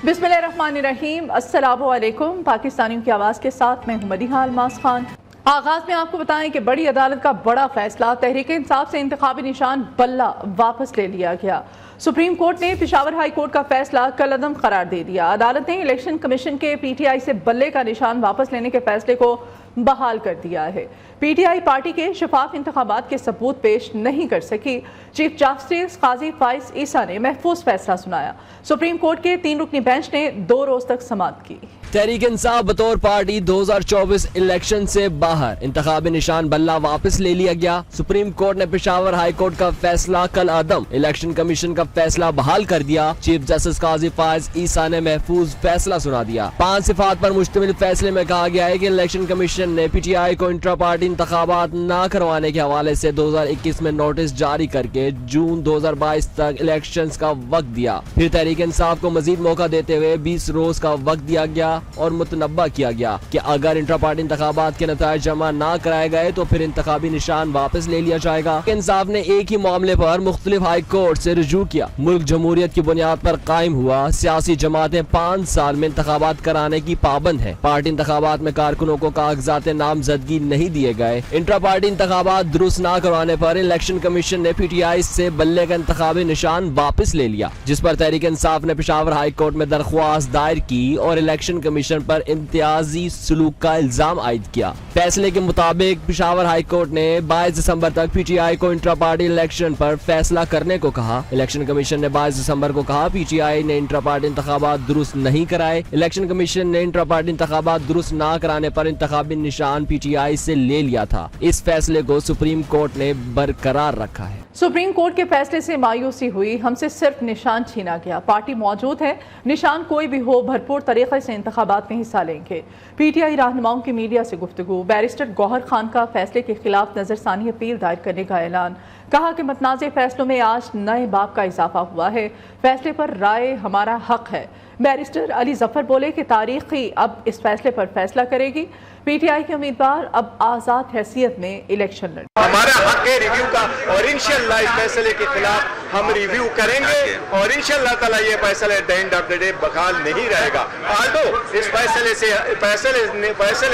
बिस्मिल्लाहिर्रहमानिर्रहीम। अस्सलामु अलैकुम। पाकिस्तानियों की आवाज़ के साथ मैं हूं मदीहा अलमास खान। आगाज़ में आपको बताएं कि बड़ी अदालत का बड़ा फैसला, तहरीक इंसाफ से इंतखाबी निशान बल्ला वापस ले लिया गया। सुप्रीम कोर्ट ने पेशावर हाई कोर्ट का फैसला कलअदम करार दे दिया। अदालत ने इलेक्शन कमीशन के पीटीआई से बल्ले का निशान वापस लेने के फैसले को बहाल कर दिया है। पीटीआई पार्टी के शफाफ इंतखाबात के सबूत पेश नहीं कर सकी। चीफ जस्टिस काजी फाइज ईसा ने महफूज फैसला सुनाया। सुप्रीम कोर्ट के 3 रुकनी बेंच ने 2 रोज तक समाअत की। तहरीक इंसाफ बतौर पार्टी 2024 इलेक्शन से बाहर, इंतखाबी निशान बल्ला वापस ले लिया गया। सुप्रीम कोर्ट ने पेशावर हाई कोर्ट का फैसला कल अदम, इलेक्शन कमीशन का फैसला बहाल कर दिया। चीफ जस्टिस काजी फाइज ईसा ने महफूज फैसला सुना दिया। 5 सिफात पर मुश्तमिल फैसले में कहा गया है कि इलेक्शन कमीशन ने पीटीआई को इंट्रा पार्टी इंतखाबात न करवाने के हवाले से 2021 में नोटिस जारी करके जून 2022 तक इलेक्शन का वक्त दिया। फिर तहरीक इंसाफ को मजीद मौका देते हुए 20 रोज का वक्त दिया गया और मुतनब्बा किया गया कि अगर इंट्रा पार्टी इंतखाबात के नतायज जमा ना कराए गए तो फिर इंतखाबी निशान वापस ले लिया जाएगा। इंसाफ ने एक ही मामले पर मुख्तलिफ हाई कोर्ट से रुजू किया। मुल्क जमहूरियत की बुनियाद पर कायम हुआ। सियासी जमातें 5 साल में इंतखाबात कराने की पाबंद है। पार्टी इंतखाबात में कारकुनों को कागजात नामजदगी नहीं दिए गए। इंट्रा पार्टी इंतखाबात दुरुस्त न करवाने पर इलेक्शन कमीशन ने पीटीआई से बल्ले का इंतखाबी निशान वापस ले लिया, जिस पर तहरीक इंसाफ ने पेशावर हाई कोर्ट में दरख्वास्त दायर की और इलेक्शन कमीशन पर इम्तियाजी सलूक का इल्जाम आयद किया। फैसले के मुताबिक पेशावर हाई कोर्ट ने 22 दिसंबर तक पीटीआई को इंट्रा पार्टी इलेक्शन पर फैसला करने को कहा। इलेक्शन कमीशन ने 22 दिसंबर को कहा पीटीआई ने इंट्रा पार्टी इंतखाबात दुरुस्त नहीं कराए। इलेक्शन कमीशन ने इंट्रा पार्टी इंतखाबात दुरुस्त न कराने पर इंतखाबी निशान पीटीआई से ले लिया था। इस फैसले को सुप्रीम कोर्ट ने बरकरार रखा है। सुप्रीम कोर्ट के फैसले से मायूसी हुई, हमसे सिर्फ निशान छीना गया। पार्टी मौजूद है, निशान कोई भी हो, भरपूर तरीके से इंतखाबात में हिस्सा लेंगे। पीटीआई रहनुमाओं की मीडिया से गुफ्तगू। बैरिस्टर गौहर खान का फैसले के खिलाफ नजरसानी अपील दायर करने का ऐलान। कहा कि मतनाज़े फैसलों में आज नए बाब का इजाफा हुआ है। फैसले पर राय हमारा हक है। बैरिस्टर अली जफर बोले कि तारीख ही अब इस फैसले पर फैसला करेगी। पीटीआई के उम्मीदवार अब आज़ाद हैसियत में इलेक्शन लड़े। हमारा हक है रिव्यू का और इंशाअल्लाह इस फैसले के खिलाफ हम रिव्यू करेंगे और इंशाअल्लाह ताला ये फैसला at the end of the day बहाल नहीं रहेगा। आल्दो इस फैसले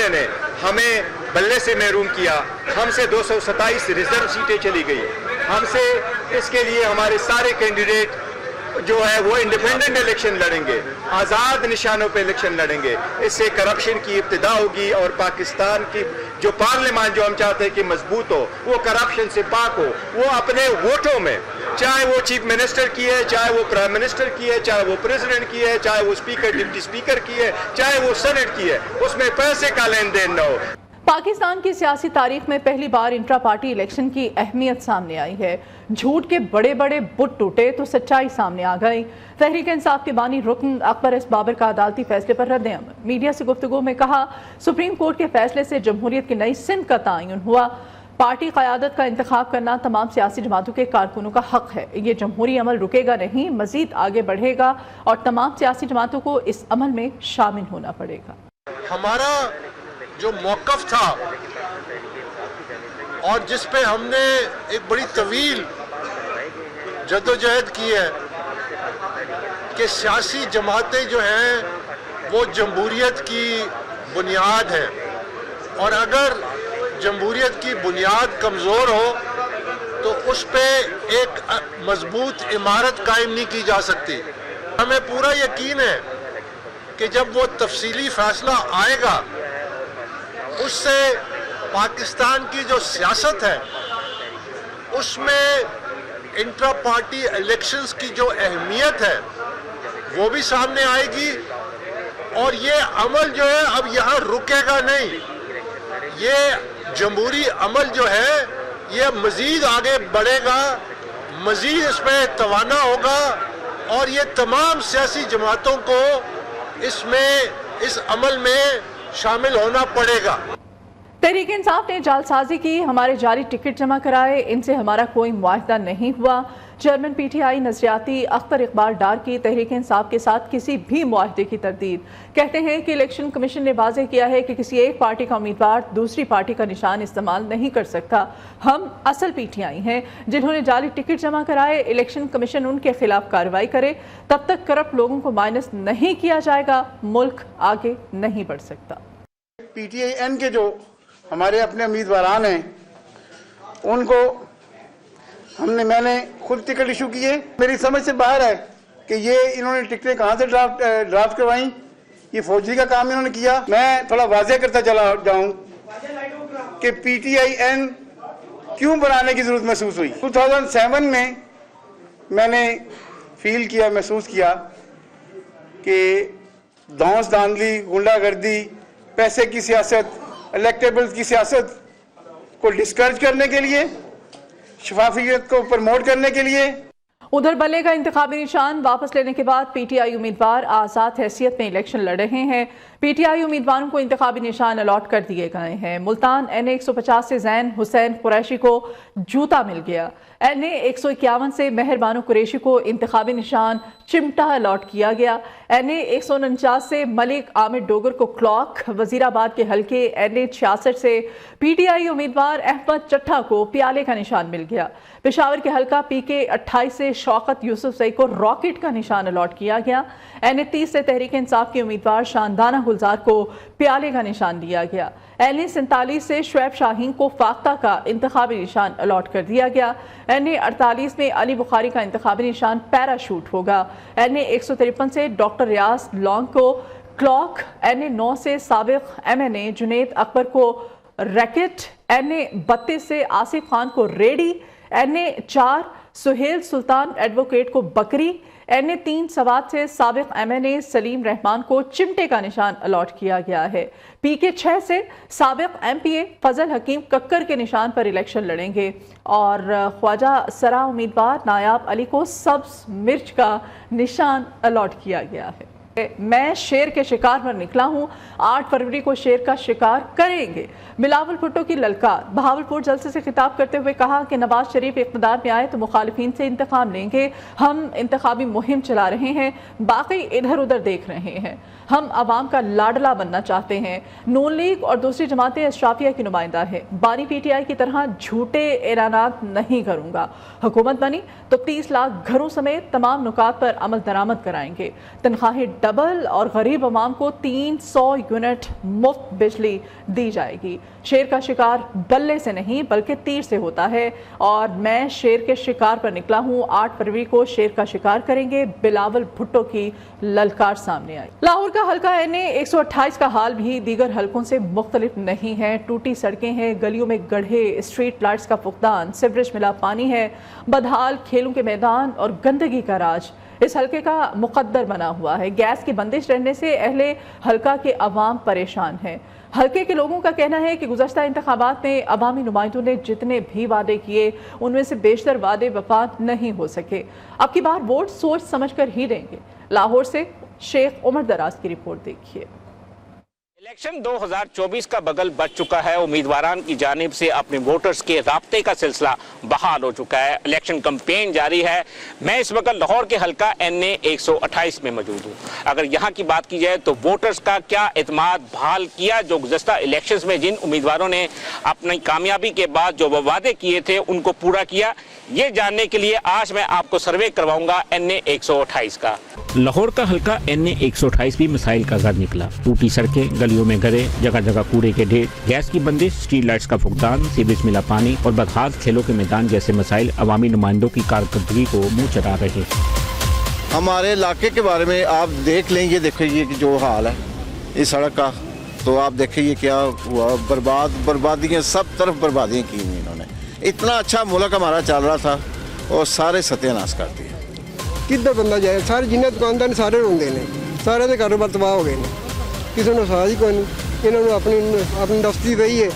ने हमें बल्ले से महरूम किया। हमसे 227 रिजर्व सीटें चली गई। हमसे इसके लिए हमारे सारे कैंडिडेट जो है वो इंडिपेंडेंट इलेक्शन लड़ेंगे, आज़ाद निशानों पे इलेक्शन लड़ेंगे। इससे करप्शन की इब्तिदा होगी और पाकिस्तान की जो पार्लियामान जो हम चाहते हैं कि मजबूत हो, वो करप्शन से पाक हो। वो अपने वोटों में, चाहे वो चीफ मिनिस्टर की है, चाहे वो प्राइम मिनिस्टर की है, चाहे वो प्रेसिडेंट की है, चाहे वो स्पीकर डिप्टी स्पीकर की है, चाहे वो सेनेट की है, उसमें पैसे का लेन देन न हो। पाकिस्तान की सियासी तारीख में पहली बार इंट्रा पार्टी इलेक्शन की अहमियत सामने आई है। झूठ के बड़े बड़े बुत टूटे तो सच्चाई सामने आ गई। तहरीक इंसाफ के बानी रुकन अकबर एस बाबर का अदालती फैसले पर रद्द अमल। मीडिया से गुफ्तगू में कहा सुप्रीम कोर्ट के फैसले से जमहूरियत की नई सिंध का तयन हुआ। पार्टी क़यादत का इंतखाब करना तमाम सियासी जमातों के कारकुनों का हक है। ये जमहूरी अमल रुकेगा नहीं, मजीद आगे बढ़ेगा और तमाम सियासी जमातों को इस अमल में शामिल होना पड़ेगा। हमारा जो मौक़िफ़ था और जिस पे हमने एक बड़ी तवील जद्दोजहद की है कि सियासी जमातें जो हैं वो जमहूरियत की बुनियाद है और अगर जमहूरियत की बुनियाद कमज़ोर हो तो उस पे एक मजबूत इमारत कायम नहीं की जा सकती। हमें पूरा यकीन है कि जब वो तफसीली फ़ैसला आएगा उससे पाकिस्तान की जो सियासत है उसमें इंट्रा पार्टी इलेक्शंस की जो अहमियत है वो भी सामने आएगी और ये अमल जो है अब यहाँ रुकेगा नहीं। ये जमहूरी अमल जो है ये मज़ीद आगे बढ़ेगा, मज़ीद इसमें तवाना होगा और ये तमाम सियासी जमातों को इसमें इस अमल में शामिल होना पड़ेगा। तहरीक इंसाफ ने जालसाजी की, हमारे जारी टिकट जमा कराए, इनसे हमारा कोई मुआहदा नहीं हुआ। چیئرمین پی ٹی آئی نظریاتی اختر اقبال ڈار کی تحریک انصاف کے ساتھ کسی بھی معاہدے کی تردید. کہتے ہیں کہ الیکشن کمیشن نے واضح کیا ہے کہ کسی ایک پارٹی کا امیدوار دوسری پارٹی کا نشان استعمال نہیں کر سکتا. ہم اصل پی ٹی آئی ہیں. جنہوں نے جعلی ٹکٹ جمع کرائے الیکشن کمیشن ان کے خلاف کارروائی کرے. تب تک کرپٹ لوگوں کو مائنس نہیں کیا جائے گا, ملک آگے نہیں بڑھ سکتا. پی ٹی آئی این کے جو ہمارے اپنے امیدواران ہیں ان کو میں نے خود ٹکٹ ایشو کیے. میری سمجھ سے باہر ہے کہ یہ انہوں نے ٹکٹیں کہاں سے ڈرافٹ کروائیں. یہ فوجی کا کام انہوں نے کیا. میں تھوڑا واضح کرتا چلا جاؤں کہ پی ٹی آئی این کیوں بنانے کی ضرورت محسوس ہوئی. 2007 میں نے فیل کیا, محسوس کیا کہ دھونس دھاندلی, غنڈہ گردی, پیسے کی سیاست, الیکٹیبلز کی سیاست کو ڈسکریج کرنے کے لیے, شفافیت کو پروموٹ کرنے کے لیے. ادھر بلے کا انتخابی نشان واپس لینے کے بعد پی ٹی آئی امیدوار آزاد حیثیت میں الیکشن لڑ رہے ہیں. پی ٹی آئی امیدواروں کو انتخابی نشان الاٹ کر دیے گئے ہیں. ملتان این اے 150 سے زین حسین قریشی کو جوتا مل گیا. این اے 151 سے مہر بانو قریشی کو انتخابی نشان چمٹا الاٹ کیا گیا. این اے 149 سے ملک عامر ڈوگر کو کلاک. وزیر آباد کے حلقے این اے 66 سے پی ٹی آئی امیدوار احمد چٹھا کو پیالے کا نشان مل گیا. پشاور کے حلقہ پی کے 28 سے شوکت یوسف زئی کو راکٹ کا نشان الاٹ کیا گیا. این اے 30 سے تحریک انصاف کے امیدوار شاندانہ گلزار کو پیالے کا نشان دیا گیا. این اے 47 سے شعیب شاہین کو فاختہ کا انتخابی نشان الاٹ کر دیا گیا. این اے 48 میں علی بخاری کا انتخابی نشان پیراشوٹ ہوگا. این اے 153 سے ڈاکٹر ریاض لونگ کو کلاک. این اے 9 سے سابق ایم این اے جنید اکبر کو ریکٹ. این اے 32 سے آصف خان کو ریڈی. این اے 4 سہیل سلطان ایڈوکیٹ کو بکری. این اے 3 سوات سے سابق ایم این اے سلیم رحمان کو چمٹے کا نشان الاٹ کیا گیا ہے. پی کے 6 سے سابق ایم پی اے فضل حکیم ککر کے نشان پر الیکشن لڑیں گے اور خواجہ سرا امیدوار نایاب علی کو سبز مرچ کا نشان الاٹ کیا گیا ہے. میں شیر کے شکار پر نکلا ہوں. 8 فروری کو شیر کا شکار کریں گے. بلاول بھٹو کی للکار. بہاولپور جلسے سے خطاب کرتے ہوئے کہا کہ نواز شریف اقتدار میں آئے تو مخالفین سے انتقام لیں گے. ہم انتخابی مہم چلا رہے ہیں, باقی ادھر ادھر دیکھ رہے ہیں. ہم عوام کا لاڈلا بننا چاہتے ہیں. نون لیگ اور دوسری جماعتیں اشرافیہ کی نمائندہ ہے. بانی پی ٹی آئی کی طرح جھوٹے اعلانات نہیں کروں گا. حکومت بنی تو 30 لاکھ گھروں سمیت تمام نکات پر عمل درآمد کرائیں گے. تنخواہیں ڈبل اور غریب عوام کو 300 یونٹ مفت بجلی دی جائے گی. شیر کا شکار بلے سے نہیں بلکہ تیر سے ہوتا ہے اور میں شیر کے شکار پر نکلا ہوں. 8 فروری کو شیر کا شکار کریں گے. بلاول بھٹو کی للکار سامنے آئی. لاہور کا حلقہ این اے 128 کا حال بھی دیگر حلقوں سے مختلف نہیں ہے. ٹوٹی سڑکیں ہیں, گلیوں میں گڑھے, اسٹریٹ لائٹس کا فقدان, سیوریج ملا پانی ہے, بدحال کھیلوں کے میدان اور گندگی کا راج اس حلقے کا مقدر بنا ہوا ہے. گیس کی بندش رہنے سے اہل حلقہ کے عوام پریشان ہیں. حلقے کے لوگوں کا کہنا ہے کہ گزشتہ انتخابات میں عوامی نمائندوں نے جتنے بھی وعدے کیے ان میں سے بیشتر وعدے وفا نہیں ہو سکے. اب کی بار ووٹ سوچ سمجھ کر ہی دیں گے. لاہور سے شیخ عمر دراز کی رپورٹ دیکھیے. الیکشن 2024 کا بغل بچ چکا ہے. امیدواران کی جانب سے اپنے ووٹرز کے رابطے کا سلسلہ بحال ہو چکا ہے. الیکشن کمپین جاری ہے. میں اس وقت لاہور کے حلقہ این اے 128 میں موجود ہوں. اگر یہاں کی بات کی جائے تو ووٹرز کا کیا اعتماد بحال کیا, جو گزشتہ الیکشنز میں جن امیدواروں نے اپنی کامیابی کے بعد جو وعدے کیے تھے ان کو پورا کیا, یہ جاننے کے لیے آج میں آپ کو سروے کرواؤں گا این اے 128 کا. لاہور کا حلقہ این اے 128 بھی مسائل کا گھر نکلا. ٹوٹی سڑکیں, گلیوں میں گڑھے, جگہ جگہ کوڑے کے ڈھیر, گیس کی بندش, اسٹریٹ لائٹس کا فقدان, سیوریج ملا پانی اور بدحال کھیلوں کے میدان جیسے مسائل عوامی نمائندوں کی کارکردگی کو منہ چڑھا رہے. ہمارے علاقے کے بارے میں آپ دیکھ لیں, یہ دیکھیں یہ جو حال ہے اس سڑک کا, تو آپ دیکھیں یہ کیا ہوا. بربادیاں, سب طرف بربادیاں کی ہوئی انہوں نے. اتنا اچھا ملک ہمارا چل رہا تھا اور سارے ستیہ ناش کر دیا. کدھر بندہ جائے, سارے جنہیں دکاندار نے سارے روندے نے, سارے دے کاروبار تباہ ہو گئے ہیں. کسی نے ساز ہی کوئی نہیں. انہوں نے اپنی دفتری رہی ہے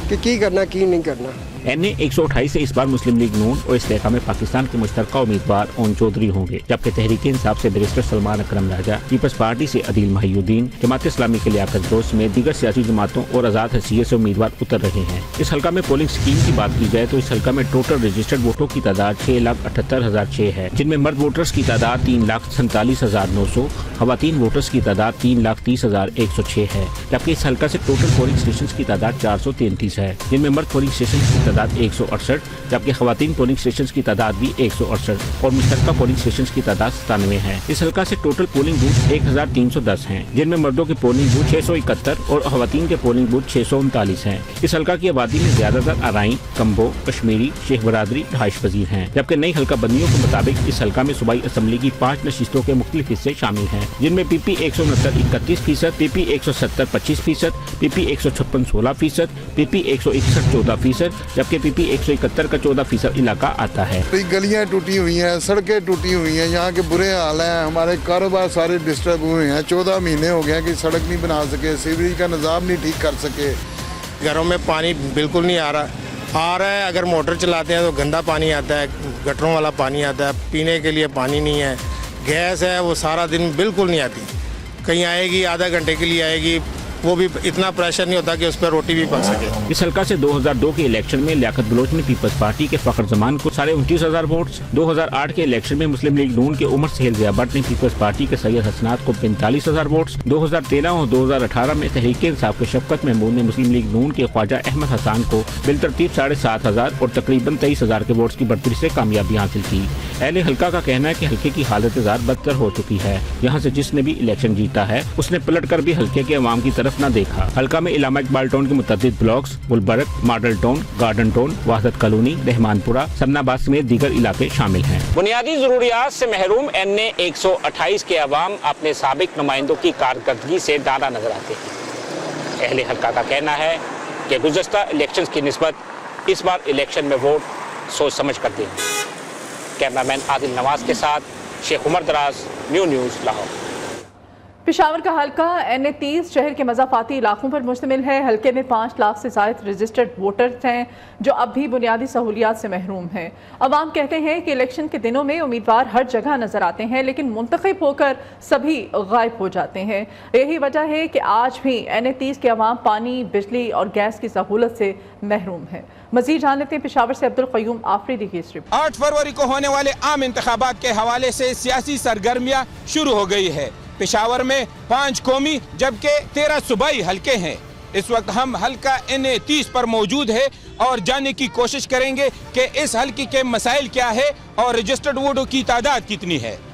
کہ کی کرنا کی نہیں کرنا. NA 128 से इस बार मुस्लिम लीग नून और इस इलाका में पाकिस्तान के मुश्तरका उम्मीदवार ओन चौधरी होंगे, जबकि तहरीक इंसाफ से बैरिस्टर सलमान अकरम राजा, पीपल्स पार्टी से अदील माहिउद्दीन, जमात इस्लामी के लियाकत दोस्त में दीगर सियासी जमातों और आजाद हैसियत से उम्मीदवार उतर रहे हैं। इस हल्का में पोलिंग स्कीम की बात की जाए तो इस हल्का में टोटल रजिस्टर्ड वोटों की तादाद 6,78,006 है, जिनमें मर्द वोटर्स की तादाद 3,47,900, खवातीन वोटर्स की तादाद 3,30,106 है, जबकि इस हल्का से टोटल पोलिंग स्टेशन की तादाद 433 है, जिनमें मर्द पोलिंग स्टेशन की तादाद 168, जबकि खवातीन पोलिंग स्टेशन की तादाद भी 168 और मुश्तरका पोलिंग स्टेशन की तादाद 97 है। इस हल्का से टोटल पोलिंग बूथ 1,310 हैं, जिनमें मर्दों के पोलिंग बूथ 671 और खवातीन के पोलिंग बूथ 639 हैं। इस हल्का की आबादी में ज्यादातर अराई, कम्बो, कश्मीरी, शेख बरादरी, रहाइश पजीर हैं, जबकि नई हल्का बंदियों के मुताबिक इस हल्का में सूबाई असम्बली की 5 नशिस्तों के मुख्तलिफ हिस्से शामिल हैं, जिनमें PP 169 31%, PP 170 25%, PP 156 16%, PP 161 14%, जबकि PP 171 का 14% इलाका आता है। गलियां टूटी हुई हैं, सड़कें टूटी हुई हैं, यहाँ के बुरे हाल हैं, हमारे कारोबार सारे डिस्टर्ब हुए हैं। 14 महीने हो गए कि सड़क नहीं बना सके, सीवरेज का निज़ाम नहीं ठीक कर सके, घरों में पानी बिल्कुल नहीं आ रहा है। अगर मोटर चलाते हैं तो गंदा पानी आता है, गटरों वाला पानी आता है, पीने के लिए पानी नहीं है। गैस है वो सारा दिन बिल्कुल नहीं आती, कहीं आएगी आधा घंटे के लिए आएगी, वो भी इतना प्रेशर नहीं होता कि उस पर रोटी भी पक सके। इस हल्का से 2002 के इलेक्शन में लियाकत बलोच ने पीपल्स पार्टी के फखर जमान को 29,500 वोट्स, 2008 के इलेक्शन में मुस्लिम लीग नून के उमर सहेल ज़िया भट्ट ने पीपल्स पार्टी के सैयद हसनात को 45,000 वोट्स, 2013 और 2018 में तहरीक इंसाफ के शफकत महमूद ने मुस्लिम लीग नून के ख्वाजा अहमद हसान को बिलतरतीब 7,500 और तकरीबन 23,000 के वोट्स की बढ़तरी से कामयाबी हासिल की। अहले हल्का का कहना है कि हल्के की हालत ज़ार बदतर हो चुकी है, यहाँ से जिसने भी इलेक्शन जीता है उसने पलट कर भी हल्के के अवाम की तरफ न देखा। हल्का में इलामा इकबाल टाउन के मुतअद्दिद blocks, Gulberg, model town, garden town, Wahdat colony, Rehmanpura, सन्नाबाद समेत दीगर इलाके शामिल हैं। बुनियादी जरूरियात से महरूम NA 128 के अवाम अपने साबिक नुमाइंदों की कारकर्दगी से डाला नजर आते हैं। अहले हल्का का कहना है कि गुज़श्ता इलेक्शन की निस्बत इस बार इलेक्शन में वोट सोच समझ कर देंगे। कैमरामैन आदिल नवाज के साथ शेख उमर दराज, न्यू न्यूज़ लाहौर। पेशावर का हल्का NA 30 शहर के मज़ाफ़ाती इलाकों पर मुश्तमिल है। हल्के में 5 लाख से ज़ायद रजिस्टर्ड वोटर्स हैं जो अब भी बुनियादी सहूलियात से महरूम हैं। अवाम कहते हैं कि इलेक्शन के दिनों में उम्मीदवार हर जगह नज़र आते हैं लेकिन मुंतखब होकर सभी गायब हो जाते हैं। यही वजह है कि आज भी NA 30 के अवाम पानी, बिजली और गैस की सहूलत से महरूम है। मज़ीद जान लेते हैं पेशावर से अब्दुल क़य्यूम आफरीदी की रिपोर्ट। 8 फरवरी को होने वाले आम इंतखाबात के हवाले से सियासी सरगर्मियाँ शुरू हो गई है। पेशावर में 5 कौमी जबकि 13 सूबाई हल्के हैं। इस वक्त हम हल्का NA 30 पर मौजूद है और जानने की कोशिश करेंगे कि इस हल्के के मसाइल क्या है और रजिस्टर्ड वोटों की तादाद कितनी है।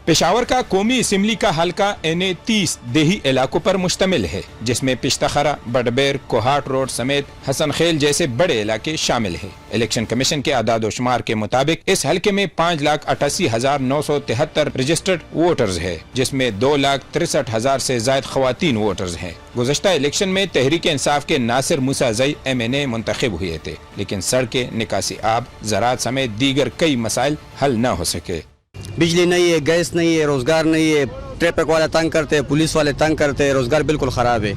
पेशावर का कौमी असम्बली का हल्का NA 30 देही इलाकों पर मुश्तमिल है, जिसमें पिश्तखरा, बडबेर, कोहाट रोड समेत हसन खेल जैसे बड़े इलाके शामिल हैं। इलेक्शन कमीशन के आदाद व शुमार के मुताबिक इस हल्के में 5,88,973 रजिस्टर्ड वोटर्स है, जिसमें 2,63,000 से ज्यादा खवातीन वोटर्स हैं। गुज़श्ता इलेक्शन में तहरीक इंसाफ के नासिर मूसा जई MNA मुंतखब हुए थे, लेकिन सड़कें, निकासी आब, ज़राअत समेत दीगर कई मसाइल हल न हो सके। बिजली नहीं है, गैस नहीं है, रोजगार नहीं है, ट्रैफिक वाले तंग करते हैं, पुलिस वाले तंग करते हैं, रोजगार बिल्कुल ख़राब है।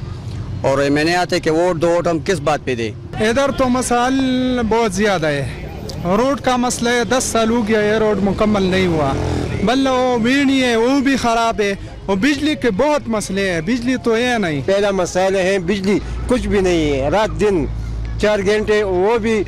और मैंने आते कि वोट दो, वोट हम किस बात पे दे। इधर तो मसाइल बहुत ज़्यादा है। रोड का मसला है, 10 साल हो गया है, रोड मुकम्मल नहीं हुआ। बल्ला वो बीड़ी है वो भी ख़राब है, और बिजली के बहुत मसले हैं, बिजली तो है नहीं। पहला मसाइल है बिजली, कुछ भी नहीं है, रात दिन 4 घंटे, वो भी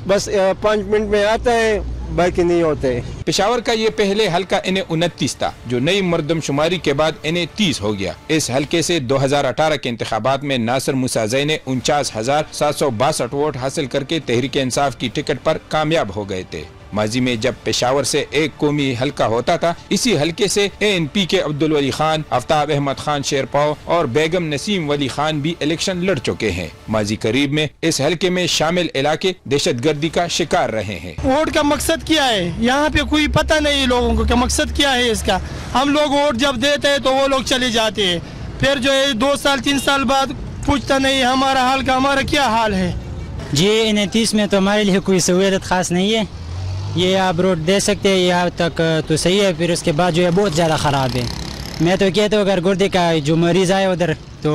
बस 5 मिनट में आता है, बाकी नहीं होते। पेशावर का ये पहले हल्का NA 29 था, जो नई मर्दमशुमारी के बाद NA 30 हो गया। इस हल्के से 2018 के इंतखाबात में नासिर मूसा जई ने 49,762 वोट हासिल करके तहरीक इंसाफ की टिकट पर कामयाब हो गए थे। माजी में जब पेशावर से एक कौमी हल्का होता था, इसी हल्के से ANP के अब्दुल वली खान, आफ्ताब अहमद खान शेरपाव और बेगम नसीम वली खान भी इलेक्शन लड़ चुके हैं। माजी करीब में इस हल्के में शामिल इलाके दहशत गर्दी का शिकार रहे हैं। वोट का मकसद क्या है, यहाँ पे कोई पता नहीं लोगों को कि मकसद क्या है इसका। हम लोग वोट जब देते हैं तो वो लोग चले जाते हैं, फिर जो है 2 साल 3 साल बाद पूछता नहीं हमारा हाल का, हमारा क्या हाल है। जी NA 30 में तो हमारे लिए कोई सहूलियत खास नहीं है। ये आप रोड दे सकते हैं यहाँ तक तो सही है, फिर उसके बाद जो है बहुत ज़्यादा ख़राब है। मैं तो कहता हूँ अगर गुर्दे का जो मरीज़ आए उधर तो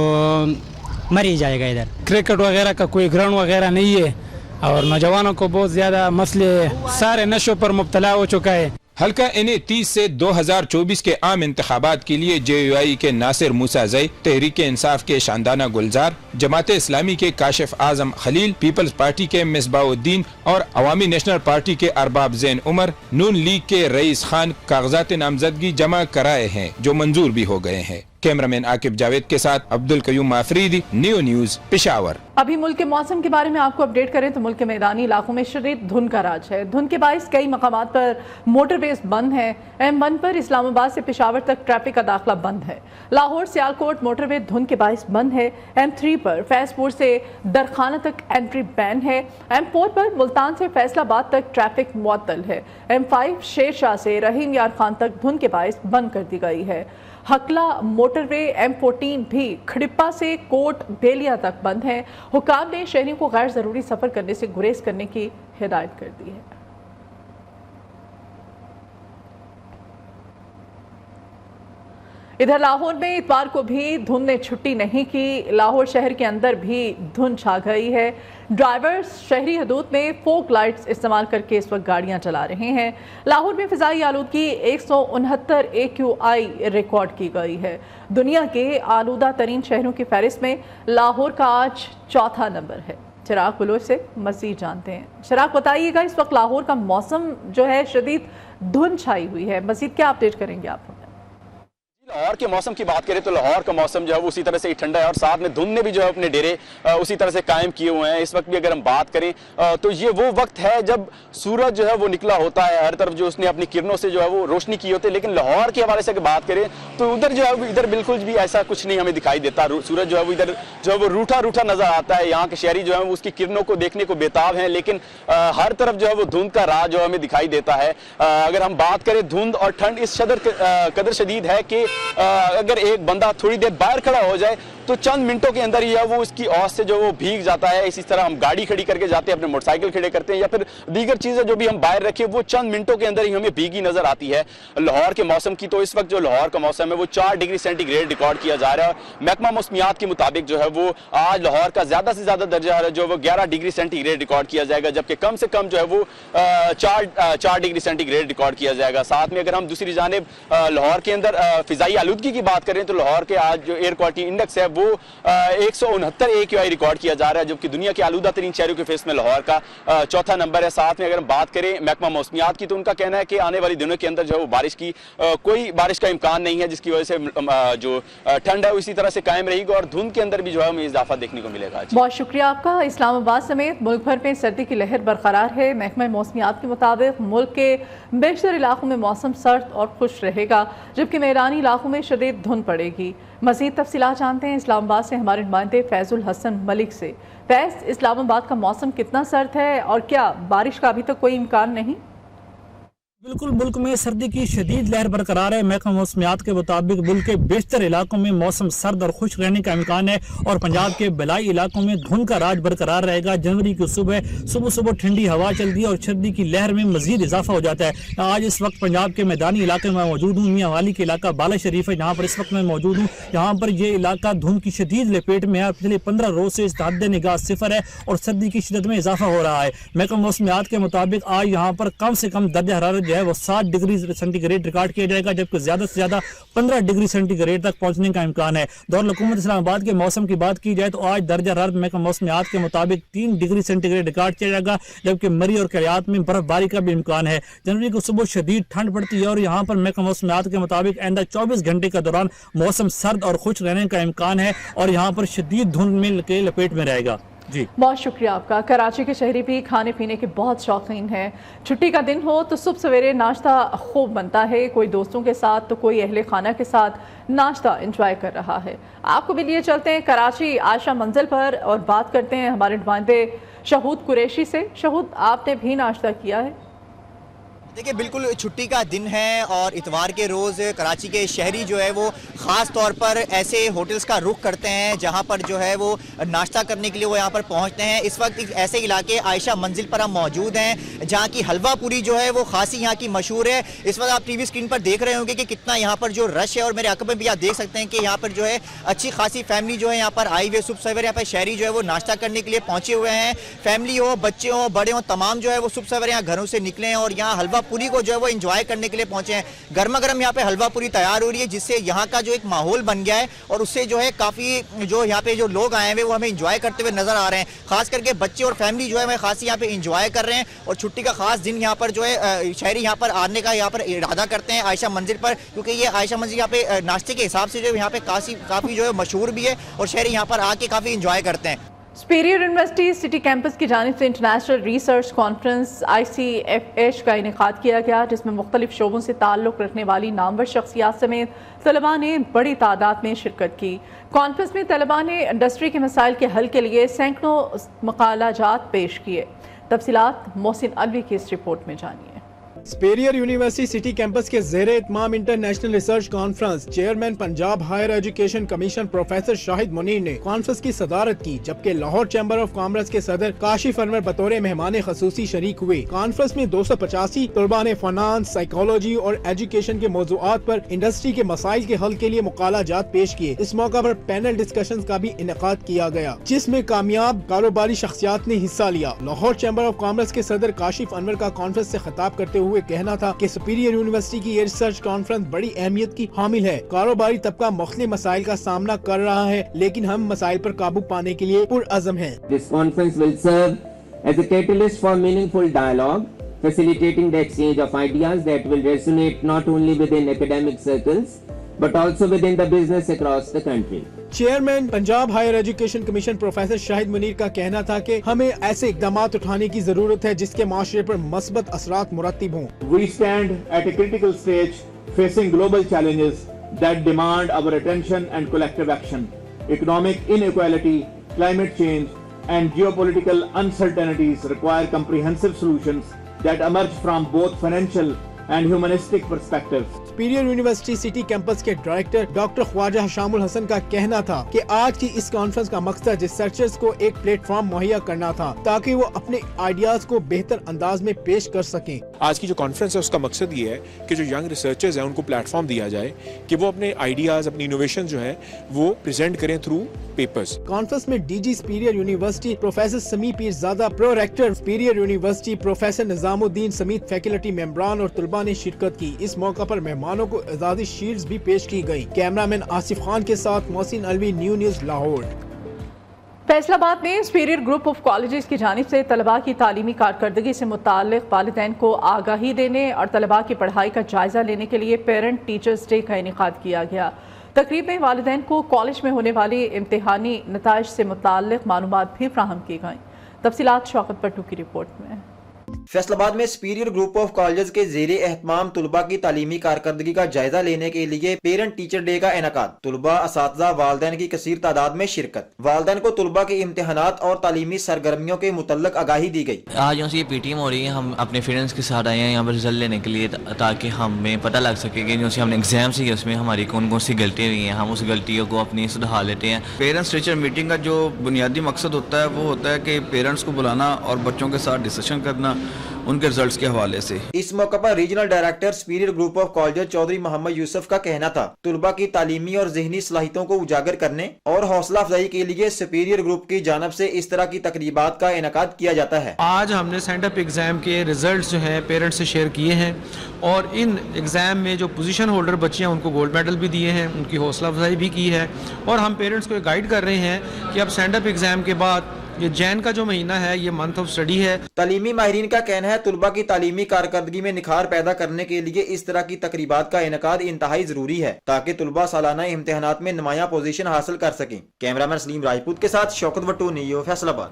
मर ही जाएगा। इधर क्रिकेट वगैरह का कोई ग्राउंड वगैरह नहीं है, और नौजवानों को बहुत ज़्यादा मसले सारे नशों पर मुब्तला हो चुका है। हल्का NA 30 से 2024 के आम इंतखाबात के लिए JUI के नासिर मूसा जई, तहरीक इंसाफ के शानदाना गुलजार, जमात इस्लामी के काशिफ आजम खलील, पीपल्स पार्टी के मिसबाउद्दीन और अवामी नेशनल पार्टी के अरबाब ज़ैन उमर, नून लीग के रईस खान कागजात नामजदगी जमा कराए हैं जो मंजूर भी हो गए हैं। कैमरामैन आकिब जावेद के साथ अब्दुल कयूम आफरीदी, न्यू न्यूज़, पेशावर। अभी मुल्क के मौसम के बारे में आपको अपडेट करें तो मुल्क के मैदानी इलाकों में शदीद धुंध का राज है। धुंध के बाइस कई मकामात पर मोटरवेज बंद हैं। M1 पर इस्लामाबाद से पेशावर तक ट्रैफिक का दाखिला बंद है। लाहौर सियालकोट मोटरवे धुंध के बाइस बंद है। M3 पर फैजपुर से दरखाना तक एंट्री बैन है। M4 पर मुल्तान से फैसलाबाद तक ट्रैफिक मुअत्तल है। M5 शेरशाह से रहीम यार खान तक धुंध के बाइस बंद कर दी गई है। हकला मोटरवे M14 भी खड़िप्पा से कोट बेलिया तक बंद है। हुकाम ने शहरियों को गैर जरूरी सफर करने से गुरेज करने की हिदायत कर दी है। इधर लाहौर में इतवार को भी धुंध ने छुट्टी नहीं की। लाहौर शहर के अंदर भी धुंध छा गई है। ड्राइवर्स शहरी हदूद में फोक लाइट्स इस्तेमाल करके इस वक्त गाड़ियां चला रहे हैं। लाहौर में फिजाई आलूदगी 169 AQI रिकॉर्ड की गई है। दुनिया के आलूदा तरीन शहरों की फहरिस्त में लाहौर का आज चौथा नंबर है। चिराग बलोच से मज़ीद जानते हैं। चिराग बताइएगा, इस वक्त लाहौर का मौसम जो है शदीद धुंध छाई हुई है, मज़ीद क्या अपडेट करेंगे आप? लाहौर के मौसम की बात करें तो लाहौर का मौसम जो है वो उसी तरह से ही ठंडा है और साथ में धुंध ने भी जो है अपने डेरे उसी तरह से कायम किए हुए हैं। इस वक्त भी अगर हम बात करें तो ये वो वक्त है जब सूरज जो है वो निकला होता है, हर तरफ जो उसने अपनी किरणों से जो है वो रोशनी की होती है। लेकिन लाहौर के हवाले से अगर बात करें तो उधर जो है इधर बिल्कुल भी ऐसा कुछ नहीं हमें दिखाई देता। सूरज जो है वो इधर जो है वो रूठा रूठा नजर आता है। यहाँ के शहरी जो है वो उसकी किरणों को देखने को बेताब हैं, लेकिन हर तरफ जो है वो धुंध का राज जो है हमें दिखाई देता है। अगर हम बात करें धुंध और ठंड इस कदर शदीद है कि अगर एक बंदा थोड़ी देर बाहर खड़ा हो जाए तो चंद मिनटों के अंदर ही है वो उसकी औस से जो वो भीग जाता है। इसी तरह हम गाड़ी खड़ी करके जाते हैं, अपने मोटरसाइकिल खड़े करते हैं या फिर दीगर चीजें जो भी हम बाहर रखें वो चंद मिनटों के अंदर ही हमें भीगी नजर आती है। लाहौर के मौसम की तो इस वक्त जो लाहौर का मौसम है वो 4 डिग्री सेंटीग्रेड रिकॉर्ड किया जा रहा है। महकमा मौसमियात के मुताबिक जो है वो आज लाहौर का ज्यादा से ज्यादा दर्जा जो वो 11 डिग्री सेंटीग्रेड रिकॉर्ड किया जाएगा, जबकि कम से कम जो है वो 4 डिग्री सेंटीग्रेड रिकॉर्ड किया जाएगा। साथ में अगर हम दूसरी जानिब लाहौर के अंदर फिजाई आलूदगी की बात करें तो लाहौर के आज जो एयर क्वालिटी इंडेक्स है वो 169 AQI रिकॉर्ड किया जा रहा है, जबकि दुनिया के आलूदा तरीन शहरों के फेस में लाहौर का चौथा नंबर है। साथ में अगर हम बात करें महकमा मौसमियात की तो उनका कहना है कि आने वाले दिनों के अंदर जो है वो बारिश की कोई बारिश का इम्कान नहीं है, जिसकी वजह से जो ठंड है इसी तरह से कायम रहेगी और धुंध के अंदर भी जो है हमें इजाफा देखने को मिलेगा। बहुत शुक्रिया आपका। इस्लामाबाद समेत मुल्क भर में सर्दी की लहर बरकरार है। महकमा मौसमियात के मुताबिक मुल्क के बेशतर इलाकों में मौसम सर्द और खुश रहेगा, जबकि मैदानी इलाकों में शदीद धुंध पड़ेगी। मज़ीद तफसीलात जानते हैं इस्लामाबाद से हमारे नुमाइंदे फैजुल हसन मलिक से। फैज, इस्लामाबाद का मौसम कितना सर्द है और क्या बारिश का अभी तक कोई इम्कान नहीं? बिल्कुल, मुल्क में सर्दी की शदीद लहर बरकरार है। महकमा मौसमियात के मुताबिक मुल्क के बेशतर इलाकों में मौसम सर्द और खुश रहने का इम्कान है और पंजाब के बलाई इलाकों में धुंध का राज बरकरार रहेगा। जनवरी की सुबह ठंडी हवा चलती है और सर्दी की लहर में मजीद इजाफा हो जाता है। आज इस वक्त पंजाब के मैदानी इलाके में मौजूद हूँ। मियाँ वाली के इलाका बाला शरीफ है, जहाँ पर इस वक्त मैं मौजूद हूँ। यहाँ पर ये इलाका धुंध की शदीद लपेट में है। पिछले 15 रोज से इस हद निगाह सिफर है और सर्दी की शिदत में इजाफा हो रहा है। महकमा मौसमियात के मुताबिक आज यहाँ पर कम से कम दर्जा हरारत जो है वो 7 डिग्री सेंटीग्रेड रिकॉर्ड किया जाएगा, जबकि ज्यादा से ज्यादा 15 डिग्री सेंटीग्रेड तक पहुंचने का इम्कान है। दौर हुकूमत इस्लामाबाद के मौसम की बात की जाए तो आज दर्जा हरारत महकमा मौसमियात के मुताबिक 3 डिग्री सेंटीग्रेड रिकॉर्ड किया जाएगा, जबकि मरी और करियात में बर्फबारी का भी इम्कान है। जनवरी को सुबह शदीद ठंड पड़ती है और यहाँ पर महकमा मौसमियात के मुताबिक आइंदा 24 घंटे के दौरान मौसम सर्द और खुश रहने का इम्कान है और यहाँ पर शदीद धुंध में के लपेट में रहेगा। जी बहुत शुक्रिया आपका। कराची के शहरी भी खाने पीने के बहुत शौकीन हैं। छुट्टी का दिन हो तो सुबह सवेरे नाश्ता खूब बनता है, कोई दोस्तों के साथ तो कोई अहले खाना के साथ नाश्ता एंजॉय कर रहा है। आपको भी लिए चलते हैं कराची आशा मंजिल पर और बात करते हैं हमारे नुमाइंदे शहूद कुरैशी से। शहूद, आपने भी नाश्ता किया है? دیکھیں بالکل چھٹی کا دن ہے اور اتوار کے روز کراچی کے شہری جو ہے وہ خاص طور پر ایسے ہوٹلز کا رخ کرتے ہیں جہاں پر جو ہے وہ ناشتہ کرنے کے لیے وہ یہاں پر پہنچتے ہیں. اس وقت ایسے علاقے عائشہ منزل پر ہم موجود ہیں جہاں کی حلوہ پوری جو ہے وہ خاصی یہاں کی مشہور ہے. اس وقت آپ ٹی وی اسکرین پر دیکھ رہے ہوں گے کہ کتنا یہاں پر جو رش ہے اور میرے عقب میں بھی آپ دیکھ سکتے ہیں کہ یہاں پر جو ہے اچھی خاصی فیملی جو ہے یہاں پر آئی ہوئے صبح سویرے یہاں پر شہری جو ہے وہ ناشتہ کرنے کے لیے پہنچے ہوئے ہیں. فیملی ہو بچے ہوں بڑے ہوں تمام جو ہے وہ صبح سویرے یہاں گھروں سے نکلے ہیں اور یہاں حلوہ پوری کو جو ہے وہ انجوائے کرنے کے لیے پہنچے ہیں. گرما گرم یہاں پہ حلوہ پوری تیار ہو رہی ہے جس سے یہاں کا جو ایک ماحول بن گیا ہے اور اس سے جو ہے کافی جو یہاں پہ جو لوگ آئے ہیں وہ ہمیں انجوائے کرتے ہوئے نظر آ رہے ہیں. خاص کر کے بچے اور فیملی جو ہے وہ خاصی یہاں پہ انجوائے کر رہے ہیں اور چھٹی کا خاص دن یہاں پر جو ہے شہری یہاں پر آنے کا یہاں پر ارادہ کرتے ہیں عائشہ منزل پر, کیونکہ یہ عائشہ منزل یہاں پہ ناشتے کے حساب سے جو یہاں پہ کافی جو ہے مشہور بھی ہے اور شہری یہاں پر آ کے کافی انجوائے کرتے ہیں. سپیریئر یونیورسٹی سٹی کیمپس کی جانب سے انٹرنیشنل ریسرچ کانفرنس ICFH کا انعقاد کیا گیا جس میں مختلف شعبوں سے تعلق رکھنے والی نامور شخصیات سمیت طلباء نے بڑی تعداد میں شرکت کی. کانفرنس میں طلباء نے انڈسٹری کے مسائل کے حل کے لیے سینکڑوں مقالہ جات پیش کیے. تفصیلات محسن الوی کی اس رپورٹ میں جانیے. سپیریئر یونیورسٹی سٹی کیمپس کے زیر اہتمام international research conference chairman Punjab higher education commission professor Shahid Munir نے کانفرنس کی صدارت کی, جبکہ لاہور چیمبر آف کامرس کے صدر کاشف انور بطور مہمان خصوصی شریک ہوئے. کانفرنس میں 285 طلباء نے فنانس, سائیکالوجی اور ایجوکیشن کے موضوعات پر انڈسٹری کے مسائل کے حل کے لیے مقالہ جات پیش کیے. اس موقع پر پینل ڈسکشنز کا بھی انعقاد کیا گیا جس میں کامیاب کاروباری شخصیات نے حصہ لیا. لاہور چیمبر آف کامرس کے صدر کاشف انور کا کانفرنس سے خطاب کرتے ہوئے کہنا تھا کہ سپیریئر یونیورسٹی کی یہ ریسرچ کانفرنس بڑی اہمیت کی حامل ہے. کاروباری طبقہ مختلف مسائل کا سامنا کر رہا ہے لیکن ہم مسائل پر قابو پانے کے لیے پرعزم ہیں. This conference will serve as a catalyst for meaningful dialogue, facilitating the exchange of ideas that will resonate not only within academic circles but also within the business across the country. Chairman Punjab higher education commission professor Shahid Munir کا کہنا تھا کہ ہمیں ایسے اقدامات اٹھانے کی ضرورت ہے جس کے معاشرے پر مثبت اثرات مرتب ہوں. We stand at a critical stage facing global challenges that demand our attention and collective action. Economic inequality, climate change and geopolitical uncertainties require comprehensive solutions that emerge from both financial and humanistic perspectives. Superior university city campus کے director doctor Khawaja Sham ul Hassan کا کہنا تھا کہ آج کی اس conference کا مقصد researchers کو ایک پلیٹ فارم مہیا کرنا تھا تاکہ وہ اپنے آئیڈیاز کو بہتر انداز میں پیش کر سکیں. آج کی جو کانفرنس ہے اس کا مقصد یہ ہے کہ جو ینگ ریسرچرز ہیں ان کو پلیٹ فارم دیا جائے کہ وہ اپنے آئیڈیاز, اپنی انوویشن جو ہیں وہ پریزنٹ کریں تھرو پیپرز. کانفرنس میں DG سپیریئر یونیورسٹی پروفیسر سمی پیرزادہ, پرو ریکٹر سپیریئر یونیورسٹی پروفیسر نظام الدین سمیت فیکلٹی ممبران اور طلباء نے شرکت کی. اس موقع پر مہمانوں کو اعزازی شیلڈز بھی پیش کی گئی. کیمرامین آصف خان کے ساتھ محسن الوی, نیو نیوز لاہور. فیصل آباد میں سپیریئر گروپ آف کالجز کی جانب سے طلباء کی تعلیمی کارکردگی سے متعلق والدین کو آگاہی دینے اور طلباء کی پڑھائی کا جائزہ لینے کے لیے پیرنٹ ٹیچرز ڈے کا انعقاد کیا گیا. تقریب میں والدین کو کالج میں ہونے والی امتحانی نتائج سے متعلق معلومات بھی فراہم کی گئیں. تفصیلات شوکت پٹو کی رپورٹ میں. فیصل آباد میں سپیریئر گروپ آف کالجز کے زیر اہتمام طلباء کی تعلیمی کارکردگی کا جائزہ لینے کے لیے پیرنٹ ٹیچر ڈے کا انعقاد. طلباء, اساتذہ, والدین کی کثیر تعداد میں شرکت. والدین کو طلباء کے امتحانات اور تعلیمی سرگرمیوں کے متعلق آگاہی دی گئی. آج یہاں سے یہ PTM ہو رہی ہے, ہم اپنے فرینڈس کے ساتھ آئے ہیں یہاں پر رزلٹ لینے کے لیے تاکہ ہمیں پتہ لگ سکے کہ جو ہم نے ایگزام سی اس میں ہماری کون کون سی غلطیاں ہوئی ہیں, ہم اس غلطیوں کو اپنی سدھار لیتے ہیں. پیرنٹس ٹیچر میٹنگ کا جو بنیادی مقصد ہوتا ہے وہ ہوتا ہے کہ پیرنٹس کو بلانا اور بچوں کے ساتھ ڈسکشن کرنا ان کے رزلٹس کے حوالے سے. اس موقع پر regional director Superior group of colleges Chaudhry Muhammad Yousuf کا کہنا تھا طلباء کی تعلیمی اور ذہنی صلاحیتوں کو اجاگر کرنے اور حوصلہ افزائی کے لیے سپیریئر گروپ کی جانب سے اس طرح کی تقریبات کا انعقاد کیا جاتا ہے. آج ہم نے سینڈ اپ ایگزام کے ریزلٹس جو ہیں پیرنٹس سے شیئر کیے ہیں اور ان ایگزام میں جو پوزیشن ہولڈر بچے ہیں ان کو گولڈ میڈل بھی دیے ہیں, ان کی حوصلہ افزائی بھی کی ہے اور ہم پیرنٹس کو گائیڈ کر رہے ہیں کہ اب سینڈ اپ ایگزام کے بعد یہ جین کا جو مہینہ ہے یہ منتھ آف اسٹڈی ہے. تعلیمی ماہرین کا کہنا ہے طلباء کی تعلیمی کارکردگی میں نکھار پیدا کرنے کے لیے اس طرح کی تقریبات کا انعقاد انتہائی ضروری ہے تاکہ طلباء سالانہ امتحانات میں نمایاں پوزیشن حاصل کر سکیں. کیمرامین سلیم راجپوت کے ساتھ شوکت وٹو, نیو فیصل آباد.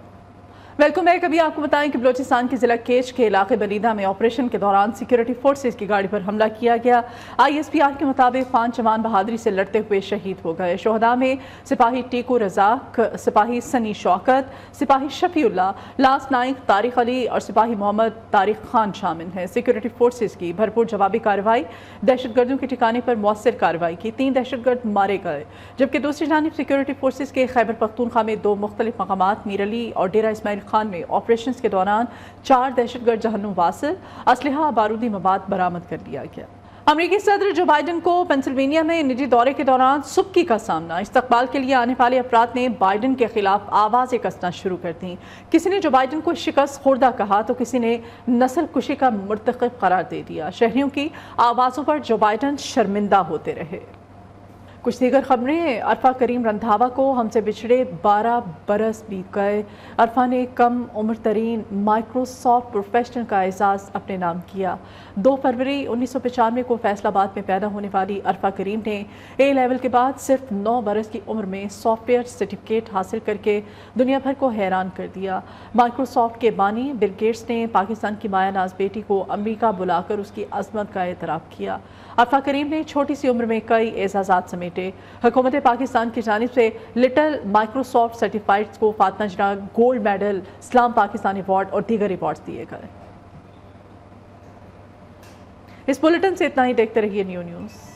Welcome back. अभी आपको बताएं कि बलोचिस्तान के जिला केच के इलाके बलीदा में ऑपरेशन के दौरान सिक्योरिटी फोर्सेज की गाड़ी पर हमला किया गया। ISPR के मुताबिक 5 जवान बहादुरी से लड़ते हुए शहीद हो गए। शोहदा में सिपाही टीकू रजाक, सिपाही सनी शौकत, सिपाही शफीउल्ला, लांस नाइक तारिक अली और सिपाही मोहम्मद तारिक खान शामिल हैं। सिक्योरिटी फोर्सेज की भरपूर जवाबी कार्रवाई, दहशतगर्दों के ठिकाने पर मौसर कार्रवाई की। 3 दहशतगर्द मारे गए, जबकि दूसरी जानिब सिक्योरिटी फोर्सेज के खैबर पख्तूनख्वा में 2 मुख्तलिफ मकामात मीर अली और डेरा इस्माइल खान में ऑपरेशन के दौरान 4 दहशतगर्द जहन्नुम वासिल, असलहा, बारूदी मवाद बरामद कर लिया गया। अमेरिकी सदर जो बाइडन को पेंसिल्वेनिया में निजी दौरे के दौरान सुबकी का सामना। इस्तकबाल के लिए आने वाले अफराद ने बाइडन के खिलाफ आवाज़ें कसना शुरू कर दी। किसी ने जो बाइडन को शिकस्त खुर्दा कहा तो किसी ने नस्ल कुशी का मुर्तकब करार दे दिया। शहरियों की आवाज़ों पर जो बाइडन शर्मिंदा होते रहे। कुछ दीगर खबरें। अरफा करीम रंधावा को हमसे बिछड़े 12 बरस बीत गए। अरफा ने कम उम्र तरीन माइक्रोसॉफ्ट प्रोफेशनल का एजाज़ अपने नाम किया। 2 फरवरी 1995 को फैसलाबाद में पैदा होने वाली अरफा करीम ने A लेवल के बाद सिर्फ 9 बरस की उम्र में सॉफ्टवेयर सर्टिफिकेट हासिल करके दुनिया भर को हैरान कर दिया। माइक्रोसॉफ्ट के बानी बिल गेट्स ने पाकिस्तान की माया नाज बेटी को अमेरिका बुलाकर उसकी अजमत का एतराफ़ किया। अरफा करीम ने छोटी सी उम्र में कई एजाज़ात समेटे। हुकूमत पाकिस्तान की जानिब से लिटिल माइक्रोसॉफ्ट सर्टिफाइड्स को फातिमा जिना गोल्ड मेडल, इस्लाम पाकिस्तान अवार्ड और दीगर अवार्ड्स दिए गए। इस बुलेटिन से इतना ही। देखते रहिए न्यू न्यूज़।